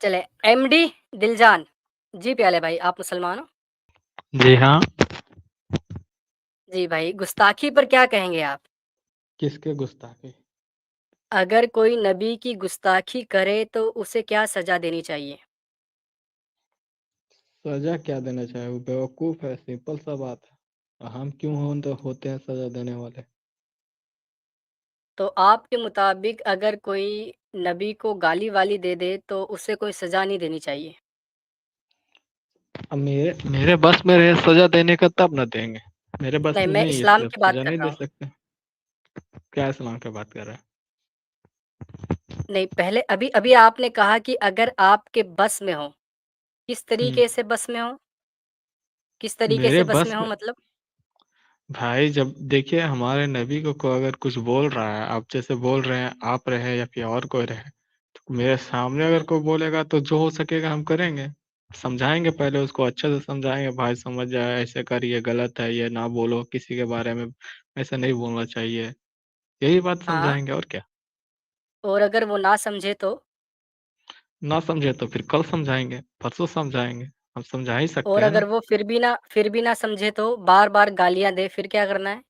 चले एमडी दिलजान। जी प्याले भाई, आप मुसलमान हो? जी हाँ। जी भाई, गुस्ताखी पर क्या कहेंगे आप? किसके गुस्ताखी? अगर कोई नबी की गुस्ताखी करे तो उसे क्या सज़ा देनी चाहिए? सजा क्या देना चाहे? वो बेवकूफ है, सिंपल सा बात है। हम क्यों होते हैं सजा देने वाले? तो आपके मुताबिक अगर कोई नबी को गाली-वाली दे दे तो उसे कोई सज़ा नहीं देनी चाहिए? अब मेरे बस में रहे सजा देने का तब ना देंगे। मेरे बस नहीं, में मैं नहीं है, इस्लाम इसलिए की बात सजा कर नहीं रहा दे हूँ। सकते। क्या इस्लाम की बात कर रहे हैं? नहीं, पहले अभी अभी आपने कहा कि अगर आपके बस में हो, किस हम्म। तरीके से बस में हो? किस तरीके मेरे से बस में बस हो में मतलब? भाई, जब देखिए हमारे नबी को अगर कुछ बोल रहा है, आप जैसे बोल रहे हैं, आप रहे या फिर और कोई रहे, तो मेरे सामने अगर हुँ। कोई बोलेगा तो जो हो सकेगा हम करेंगे। समझाएंगे, पहले उसको अच्छे से समझाएंगे, भाई समझ जाए, ऐसे कर, ये गलत है, ये ना बोलो किसी के बारे में, ऐसा नहीं बोलना चाहिए। यही बात हाँ, समझाएंगे और क्या। और अगर वो ना समझे तो? ना समझे तो फिर कल समझाएंगे, परसों समझाएंगे। हम समझा ही सकते और हैं ना। अगर वो फिर भी ना समझे तो बार-बार गालियाँ दे, फिर क्या करना है?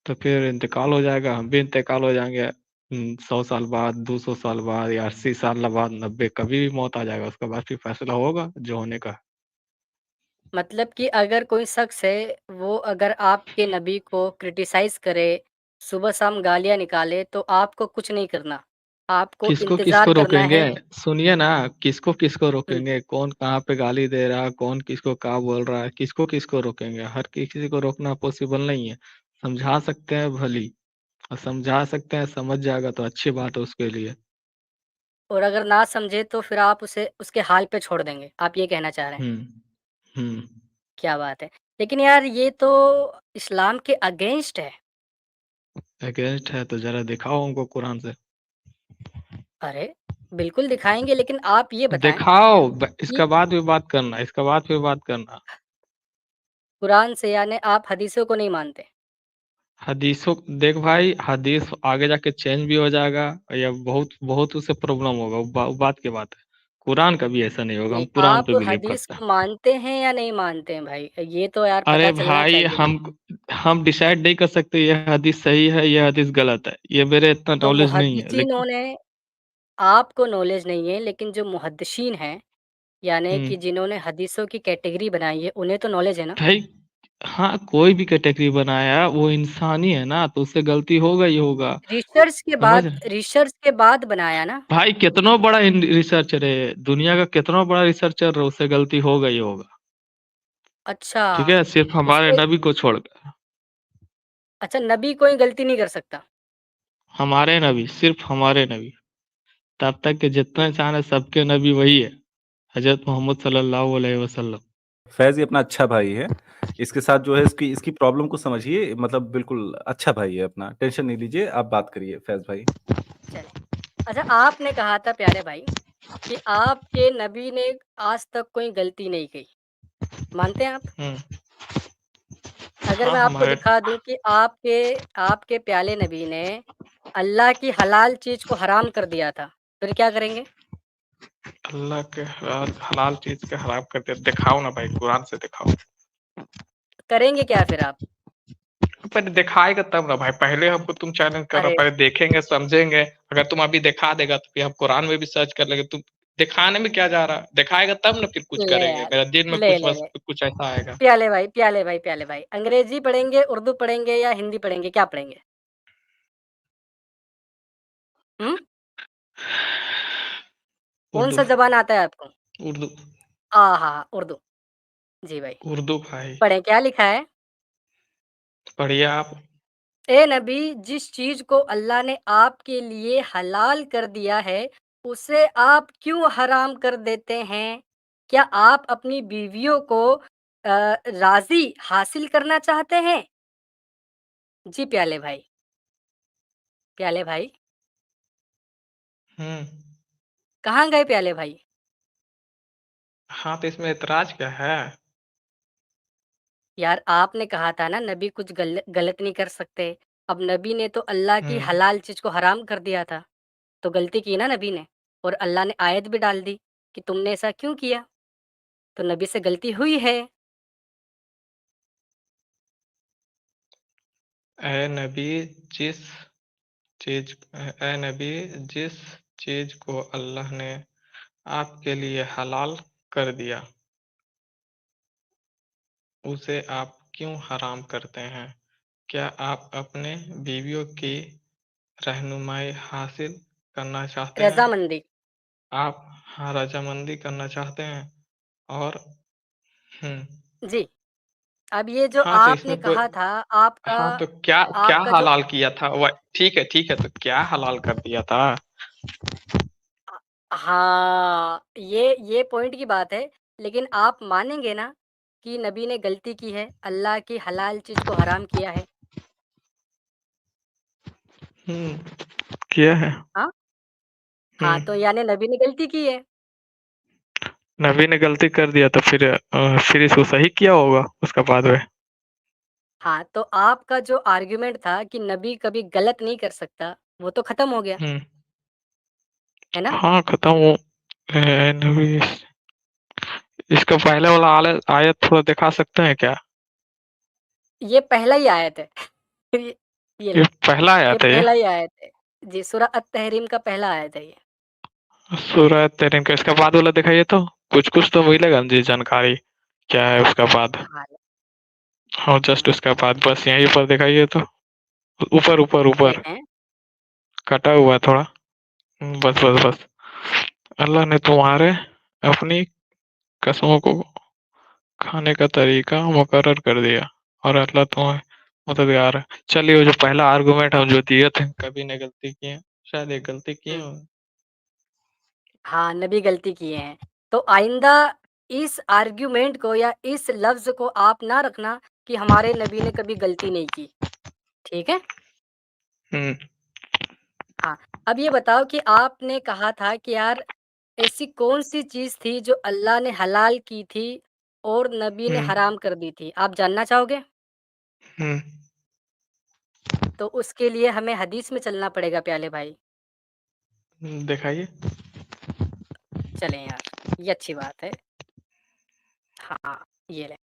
तो फिर इंतकाल हो जाएगा, हम भी इंतकाल हो जाएंगे। 100 साल बाद, 200 साल बाद, या 80 साल बाद, 90, कभी भी मौत आ जाएगा, उसके बाद फिर फैसला होगा जो होने का। मतलब कि अगर कोई शख़्स है, वो अगर आपके नबी को क्रिटिसाइज़ करे, सुबह-शाम गालियाँ निकाले, तो आपको कुछ नहीं करना। आपको किसको इंतज़ार किसको करना रोकेंगे? है। सुनिए ना, किसको किसको हुँ, रोकेंगे? कौन कहाँ पे गाली दे रहा है, कौन किसको क्या बोल रहा है, किसको किसको रोकेंगे? हर किसी को रोकना पॉसिबल नहीं है। समझा सकते हैं भली, और समझा सकते हैं, समझ जाएगा तो अच्छी बात है उसके लिए। और अगर ना समझे तो फिर आप उसे उसके हाल पे छोड़ देंगे, आप ये कहना चाह रहे हैं। हम्म। हम्म। क्या बात है! लेकिन यार ये तो इस्लाम के अगेंस्ट है। अगेंस्ट है तो जरा दिखाओ हमको कुरान से। अरे! बिल्कुल दिखाएँगे, लेकिन आप ये बताएँ दिखाओ, कि इसका बाद भी बात करना, इसका बाद फिर बात करना। कुरान से यानी आप हदीसों को नहीं मानते? हदीसों, देख भाई, हदीस आगे जाके चेंज भी हो जाएगा, या बहुत बहुत उससे प्रॉब्लम होगा, वो बात की बात है। कुरान कभी ऐसा नहीं होगा, हम नहीं, कुरान आप पे बिलीव हदीस करते हैं। को मानते हैं या नहीं मानते हैं भाई? ये तो यार अरे पता चलना भाई, चाहिए ना। हम डिसाइड नहीं कर सकते ये हदीस सही है, ये हदीस गलत है, ये मेरे इतना तो नॉलेज नहीं है, लेकिन। मुहद्दिसीनों ने आपको नॉलेज नहीं है, लेकिन जो मुहद्दिसीन हैं, यानी हम्म। कि जिन्होंने हदीसों की कैटेगरी बनाई है, उन्हें तो नॉलेज है ना? भाई, हाँ, कोई भी कैटेगरी बनाया, वो इंसान ही है ना, तो उससे गलती होगा ही होगा। समझ रहे? रिसर्च के बाद बनाया ना? भाई, कितना बड़ा रिसर्चर है, दुनिया का कितना बड़ा रिसर्चर है, उससे गलती होगा ही होगा। अच्छा, ठीक है, सिर्फ हमारे उससे नबी को छोड़कर। अच्छा नबी कोई गलती नहीं कर सकता। हमारे नबी, सिर्फ हमारे नबी। तब तक के जितने इंसान है, सबके नबी वही है, हजरत मोहम्मद सल्लल्लाहु अलैहि वसल्लम। फैज़ ये अपना अच्छा भाई है। इसके साथ जो है इसकी इसकी प्रॉब्लम को समझिए, मतलब बिल्कुल अच्छा भाई है अपना, टेंशन नहीं लीजिए, आप बात करिए फैज़ भाई। चलें। अच्छा आपने कहा था प्यारे भाई कि आपके नबी ने आज तक कोई गलती नहीं की। मानते हैं आप? हम्म। अगर हाँ, मैं आपको हमारे दिखा दूँ कि आपके आपके प्याले नबी ने अल्लाह की हलाल चीज़ को हराम कर दिया था, फिर क्या करेंगे? अल्लाह के हलाल हलाल चीज के हराम करते, दिखाओ ना भाई, कुरान से दिखाओ। करेंगे क्या फिर आप? पहले दिखाएगा तब ना भाई, पहले हमको तुम चैलेंज कर रहे हो, अरे! पहले देखेंगे समझेंगे। अगर तुम अभी दिखा देगा तो फिर हम कुरान में भी सर्च कर लेंगे। तुम दिखाने में क्या जा रहा है? दिखाएगा तब ना फिर कुछ ले करेंगे, यार, मेरा दिल में ले, कुछ ले, बस ले। कुछ ऐसा आएगा। प्याले भाई, अंग्रेज़ी पढ़ेंगे, उर्दू पढ़ेंगे या हिंदी पढ़ेंगे, क्या पढ़ेंगे? हुँ? उर्दू। कौन-सा ज़बान आता है आपको? उर्दू। उर्दू। जी भाई। उर्दू भाई। पढ़ें, क्या लिखा है? पढ़िए आप। ए नबी, जिस चीज़ को अल्लाह ने आपके लिए हलाल कर दिया है, उसे आप क्यों हराम कर देते हैं? क्या आप अपनी बीवियों को राज़ी हासिल करना चाहते हैं? जी प्याले भाई, हम्म। कहाँ गए प्याले भाई? हाँ, तो इसमें एतराज क्या है? यार आपने कहा था ना नबी कुछ गलत नहीं कर सकते। अब नबी ने तो अल्लाह की हम्म। हलाल चीज़ को हराम कर दिया था, तो गलती की ना नबी ने। और अल्लाह ने आयत भी डाल दी कि तुमने ऐसा क्यों किया? तो नबी से गलती हुई है। ए नबी जिस ए नबी जिस चीज को अल्लाह ने आपके लिए हलाल कर दिया, उसे आप क्यों हराम करते हैं? क्या आप अपने बीवियों की रहनुमाई हासिल करना चाहते हैं? रज़ामंदी। आप हाँ, रजामंदी करना चाहते हैं और हुँ। जी, अब ये जो हाँ, तो आपने इसमें कोई कहा था आपका हाँ, तो क्या क्या आपका जो हलाल किया था? ठीक है, तो क्या हलाल कर दिया था? हाँ, ये पॉइंट की बात है, लेकिन आप मानेंगे ना कि नबी ने गलती की है, अल्लाह की हलाल चीज़ को हराम किया है? हुँ, किया है। हाँ? हुँ, हाँ, तो यानी नबी ने गलती की है। नबी ने गलती कर दिया तो फिर इसको सही किया होगा उसका बाद में। हाँ, तो आपका जो आर्गुमेंट था कि नबी कभी गलत नहीं कर सकता, वो तो खत्म हो गया, हुँ, है ना? हाँ, खत्म हो नबी इसका पहले वाला आयत थोड़ा दिखा सकते हैं क्या? ये पहला ही आयत है। ये ये ये ले, पहला ये आयत है ये? पहला ही आयत है। जी, सूरह अत-तहरीम का पहला आयत है ये। सूरह तहरीम का इसका बाद वाला दिखाइए तो, कुछ तो मिलेगा ना जी जानकारी, क्या है उसका बाद? हाँ, हाँ, जस्ट हुँ, उसका बाद बस यहीं पर दिखाइए तो। ऊपर देखें। कटा हुआ है थोड़ा। बस। अल्लाह ने तुम्हारे अपनी कसमों को खाने का तरीका मुकर्रर कर दिया और अल्लाह तुम्हें मददगार है। चलिए, वो जो पहला आर्गुमेंट हम जो दिए थे, कभी ने गलती की है, शायद एक गलती किए हुँ, हों। हाँ, नबी गलती किए हैं। तो आइंदा इस आर्गुमेंट को या इस लफ्ज़ को आप ना रखना कि हमारे नबी ने कभी गलती नहीं की, ठीक है? हुँ, हाँ, अब ये बताओ कि आपने कहा था कि यार ऐसी कौन-सी चीज़ थी जो अल्लाह ने हलाल की थी और नबी ने हुँ, हराम कर दी थी? आप जानना चाहोगे? हुँ, तो उसके लिए हमें हदीस में चलना पड़ेगा प्यारे भाई। दिखाइए। चलें यार, ये अच्छी बात है। हाँ, ये लें।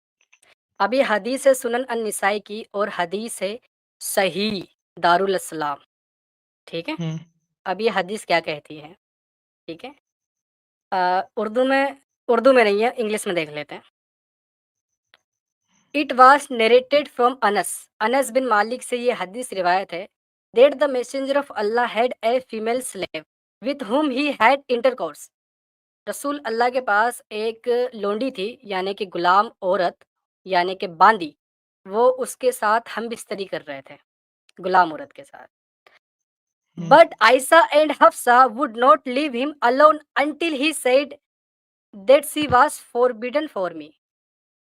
अब ये हदीस है सुनन अन-निसाई की और हदीस है सही दारुल इस्लाम, ठीक है? हुँ, अब ये हदीस क्या कहती है, ठीक है? उर्दू में नहीं है, इंग्लिश में देख लेते हैं। It was narrated from Anas bin Malik से ये हदीस रिवायत है that the messenger of Allah had a female slave with whom he had intercourse. रसूल अल्लाह के पास एक लोंडी थी यानी कि गुलाम औरत यानी कि बांदी, वो उसके साथ हम बिस्तरी कर रहे थे, गुलाम औरत के साथ। हुँ, but Aisha and Hafsa would not leave him alone until he said that she was forbidden for me.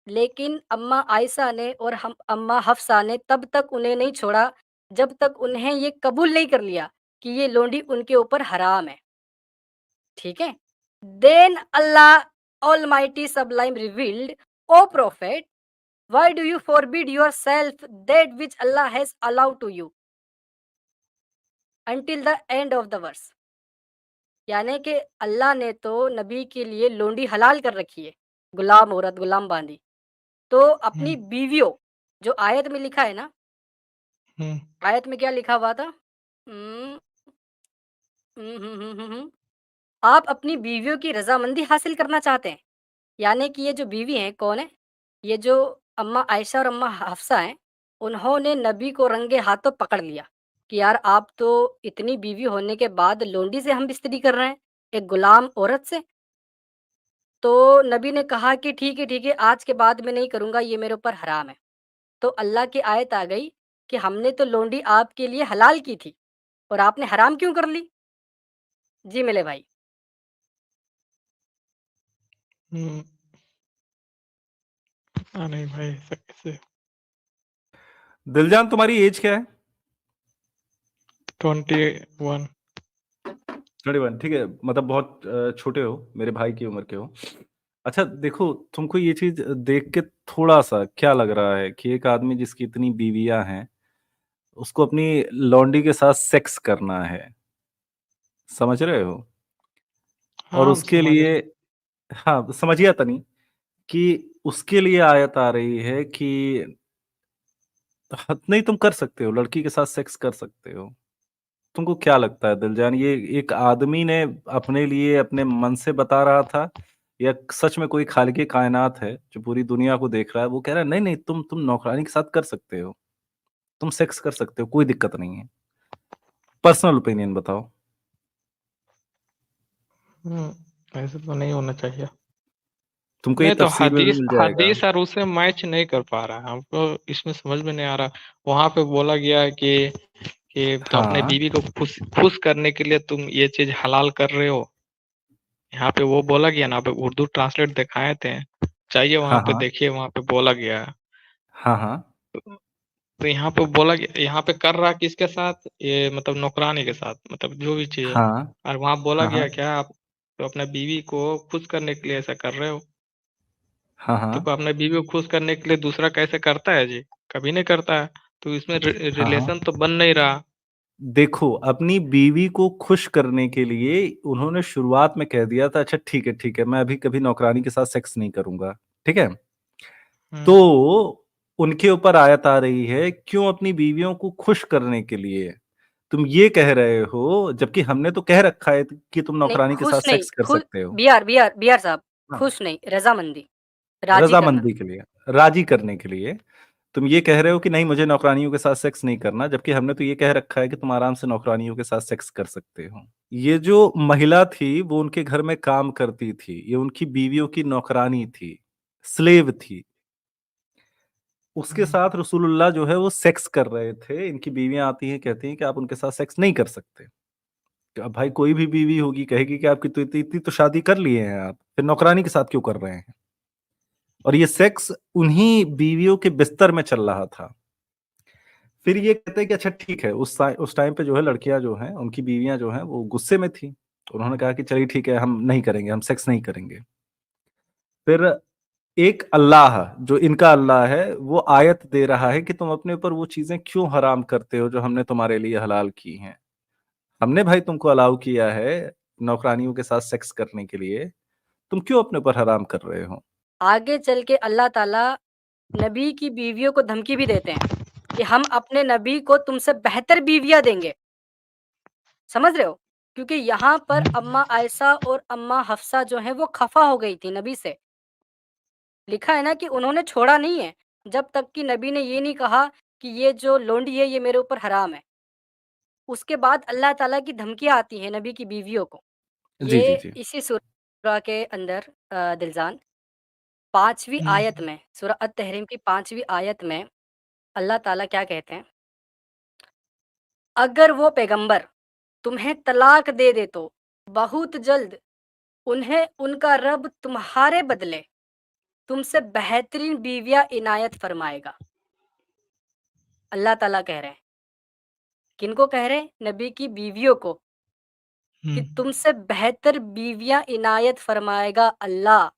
लेकिन अम्मा आयशा ने और हम अम्मा हफ्सा ने तब तक उन्हें नहीं छोड़ा जब तक उन्हें ये कबूल नहीं कर लिया कि ये लोंडी उनके ऊपर हराम है, ठीक है? Then Allah almighty sublime revealed, O prophet, why do you forbid yourself that which Allah has allowed to you until the end of the verse। यानी कि अल्लाह ने तो नबी के लिए लोंडी हलाल कर रखी है, गुलाम औरत, गुलाम बांदी। तो हुँ, अपनी बीवियों, जो आयत में लिखा है ना, हुँ, आयत में क्या लिखा हुआ था? हुँ, हुँ, हुँ, हुँ, हुँ, हुँ। आप अपनी बीवियों की रज़ामंदी हासिल करना चाहते हैं। यानी कि ये जो बीवी हैं कौन है? ये जो अम्मा आयशा और अम्मा हफ्सा हैं, उन्होंने नबी को रंगे हाथों पकड़ लिया कि यार आप तो इतनी बीवी होने के बाद लोंडी से हम बिस्तरी कर रहे हैं, एक गुलाम औरत से। तो नबी ने कहा कि ठीक है, आज के बाद मैं नहीं करूँगा, ये मेरे ऊपर हराम है। तो अल्लाह की आयत आ गई कि हमने तो लोंडी आपके लिए हलाल की थी और आपने हराम क्यों कर ली? जी मेरे भाई। हुँ। पता नहीं भाई ऐसा कैसे। दिलजान तुम्हारी एज क्या है? 21। 21 ठीक है, मतलब बहुत छोटे हो, मेरे भाई की उम्र के हो। अच्छा देखो, तुमको ये चीज़ देख के थोड़ा-सा क्या लग रहा है कि एक आदमी जिसकी इतनी बीवियाँ हैं, उसको अपनी लौंडी के साथ सेक्स करना है, समझ रहे हो? और हाँ, हम उसके समझ रहे लिए हैं। हाँ, समझिए तनी कि उसके लिए आयत आ रही है कि नहीं तुम कर सकते हो, लड़की के साथ सेक्स कर सकते हो। तुमको क्या लगता है दिलजान, ये एक आदमी ने अपने लिए अपने मन से बता रहा था या सच में कोई खालिक़े कायनात है जो पूरी दुनिया को देख रहा है, वो कह रहा है नहीं, नहीं तुम नौकरानी के साथ कर सकते हो, तुम सेक्स कर सकते हो, कोई दिक्कत नहीं है। पर्सनल ओपिनियन बताओ। ऐसे तो नहीं होना चाहिए। तुमको ये नहीं तो तफसीर में भी हदीस मिल जाएगा। हदीस और उससे मैच नहीं कर पा रहा है, हमको इसमें समझ में नहीं आ रहा। वहां पे बोला गया है कि तो अपने हाँ, बीवी को खुश खुश करने के लिए तुम ये चीज हलाल कर रहे हो। यहाँ पे वो बोला गया ना, पे उर्दू ट्रांसलेट दिखाए थे, चाहिए वहां हाँ, पे हाँ, देखिए, वहां पे बोला गया है। हाँ, हाँ, तो यहाँ पे बोला गया, यहाँ पे कर रहा किसके साथ, ये मतलब नौकरानी के साथ, मतलब जो भी चीज है। हाँ, और वहां बोला हाँ, गया हाँ, क्या, आप तो अपने बीवी को खुश करने के लिए ऐसा कर रहे हो। हाँ, हाँ, तो अपने बीवी को खुश करने के लिए दूसरा कैसे करता है जी, कभी नहीं करता है। तो इसमें हाँ, हाँ। रिलेशन तो बन नहीं रहा। देखो, अपनी बीवी को खुश करने के लिए उन्होंने शुरुआत में कह दिया था, अच्छा ठीक है, मैं अभी कभी नौकरानी के साथ सेक्स नहीं करूँगा, ठीक है? हम्म तो उनके ऊपर आयत आ रही है, क्यों अपनी बीवियों को खुश करने के लिए तुम ये कह रहे हो, जबकि हमने तो कह रखा है कि तुम नहीं, नौकरानी के साथ खुश नहीं, सेक्स कर खु सकते हो। बीआर साहब, हाँ, खुश नहीं, रज़ामंदी, राज़ी करना। रज़ामंदी के लिए, राज़ी करने के लिए। तुम ये कह रहे हो कि नहीं मुझे नौकरानियों के साथ सेक्स नहीं करना, जबकि हमने तो ये कह रखा है कि तुम आराम से नौकरानियों के साथ सेक्स कर सकते हो। ये जो महिला थी, वो उनके घर में काम करती थी, ये उनकी बीवियों की नौकरानी थी, स्लेव थी। उसके हम्म साथ रसूलुल्लाह जो है वो सेक्स कर रहे थे। इनकी बीवियाँ आती हैं, कहती हैं कि आप उनके साथ सेक्स नहीं कर सकते। तो अब भाई कोई भी बीवी होगी कहेगी कि आपकी तो इतनी इतनी तो शादी कर लिए हैं आप, फिर नौकरानी के साथ क्यों कर रहे हैं? और ये सेक्स उन्हीं बीवियों के बिस्तर में चल रहा था। फिर ये कहते हैं कि अच्छा ठीक है, उस टाइम पे जो है लड़कियाँ जो हैं, उनकी बीवियाँ जो हैं वो गुस्से में थी। उन्होंने कहा कि चलिए ठीक है, हम नहीं करेंगे, हम सेक्स नहीं करेंगे। फिर एक अल्लाह जो इनका अल्लाह है, वो आयत दे रहा है कि तुम अपने ऊपर वो चीज़ें क्यों हराम करते हो जो हमने तुम्हारे लिए हलाल की हैं। हमने भाई तुमको अलाउ किया है नौकरानियों के साथ सेक्स करने के लिए, तुम क्यों अपने ऊपर हराम कर रहे हो? आगे चल के अल्लाह ताला नबी की बीवियों को धमकी भी देते हैं कि हम अपने नबी को तुमसे बेहतर बीवियाँ देंगे। समझ रहे हो? क्योंकि यहाँ पर अम्मा आयशा और अम्मा हफ्सा जो हैं वो खफ़ा हो गई थी नबी से। लिखा है ना कि उन्होंने छोड़ा नहीं है, जब तक कि नबी ने ये नहीं कहा कि ये जो लोंडी है ये मेरे ऊपर हराम है। उसके बाद अल्लाह ताला की धमकियाँ आती हैं नबी की बीवियों को। जी, ये जी, जी। इसी सूरा के अंदर दिलजान 5वीं आयत हम्म में, सूरा अत-तहरीम की 5वीं आयत में अल्लाह ताला क्या कहते हैं? अगर वो पैगंबर तुम्हें तलाक दे दे तो बहुत जल्द उन्हें उनका रब तुम्हारे बदले तुमसे बेहतरीन बीवियाँ इनायत फरमाएगा। अल्लाह ताला कह रहे हैं। किनको कह रहे हैं? नबी की बीवियों को कि हम्म तुमसे बेहतर बीवियाँ इनायत फरमाएगा अल्लाह,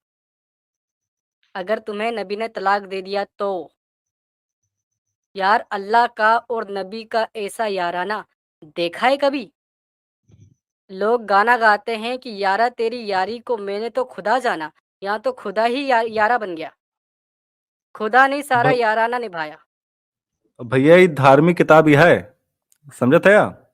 अगर तुम्हें नबी ने तलाक दे दिया तो। यार अल्लाह का और नबी का ऐसा याराना देखा है कभी? लोग गाना गाते हैं कि यारा तेरी यारी को मैंने तो खुदा जाना, यहाँ तो खुदा ही यारा बन गया। खुदा ने सारा भ याराना निभाया। भैया ये धार्मिक किताब ही है, समझत है आप?